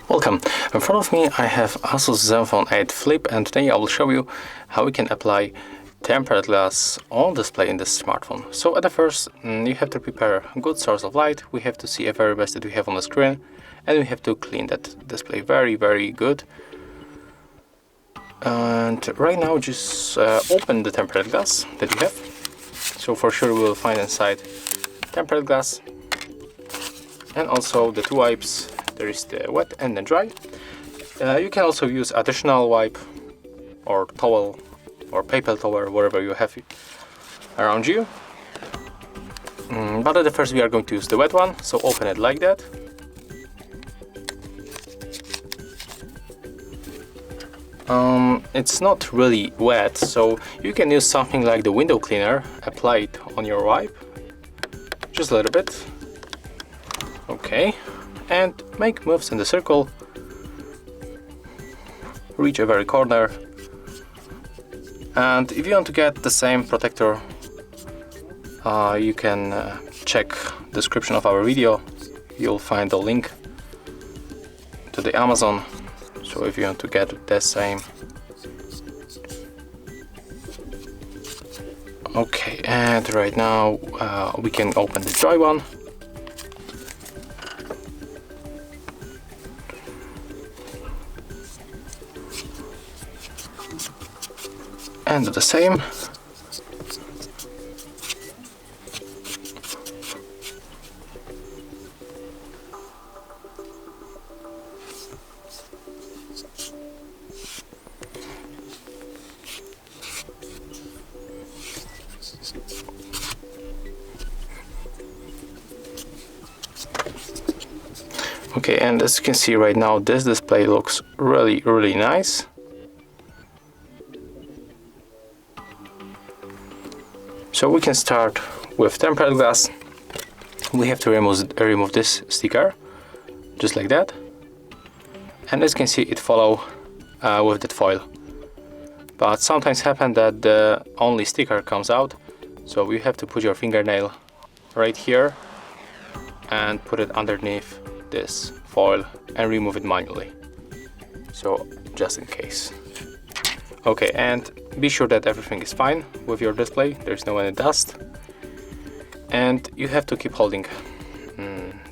Welcome. In front of me I have ASUS ZenFone 8 Flip, and today I will show you how we can apply tempered glass on display in this smartphone. So at the first, you have to prepare a good source of light. We have to see the very best that we have on the screen, and we have to clean that display very good. And right now just open the tempered glass that you have. So for sure we will find inside tempered glass, and also the two wipes. There is the wet and the dry. You can also use additional wipe or towel or paper towel, whatever you have around you. But at the first we are going to use the wet one, so open it like that. It's not really wet, so you can use something like the window cleaner, apply it on your wipe, just a little bit. Okay. And make moves in the circle, reach a very corner, and if you want to get the same protector, you can check the description of our video. You'll find the link to the Amazon, so if you want to get the same. Okay, and right now we can open the dry one. And do the same. Okay, and as you can see right now, this display looks really nice. So we can start with tempered glass. We have to remove this sticker, just like that. And as you can see, it follows with that foil. But sometimes happen that the only sticker comes out, so you have to put your fingernail right here and put it underneath this foil and remove it manually. So just in case. Okay, and be sure that everything is fine with your display, there's no any dust. And you have to keep holding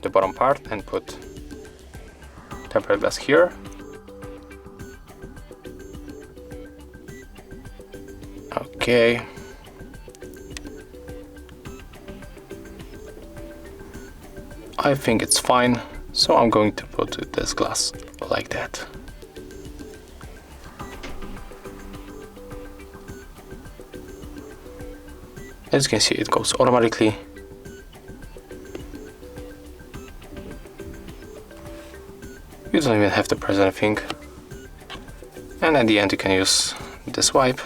the bottom part and put tempered glass here. Okay. I think it's fine, so I'm going to put this glass like that. As you can see, it goes automatically. You don't even have to press anything. And at the end you can use this wipe.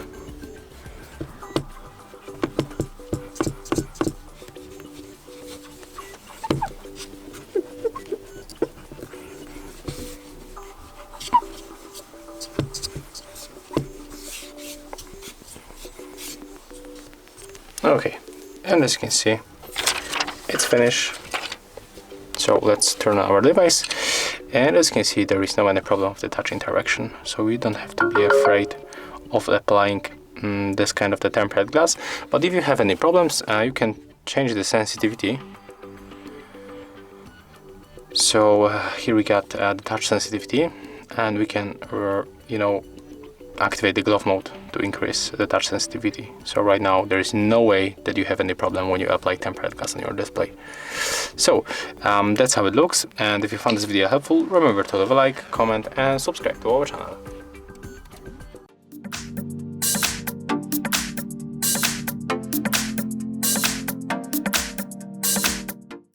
Okay, and as you can see, it's finished. So let's turn on our device, and as you can see, there is no any problem with the touch interaction, so we don't have to be afraid of applying this kind of the tempered glass. But if you have any problems, you can change the sensitivity. So here we got the touch sensitivity, and we can activate the glove mode to increase the touch sensitivity. So right now there is no way that you have any problem when you apply tempered glass on your display. So that's how it looks, and if you found this video helpful, remember to leave a like, comment and subscribe to our channel.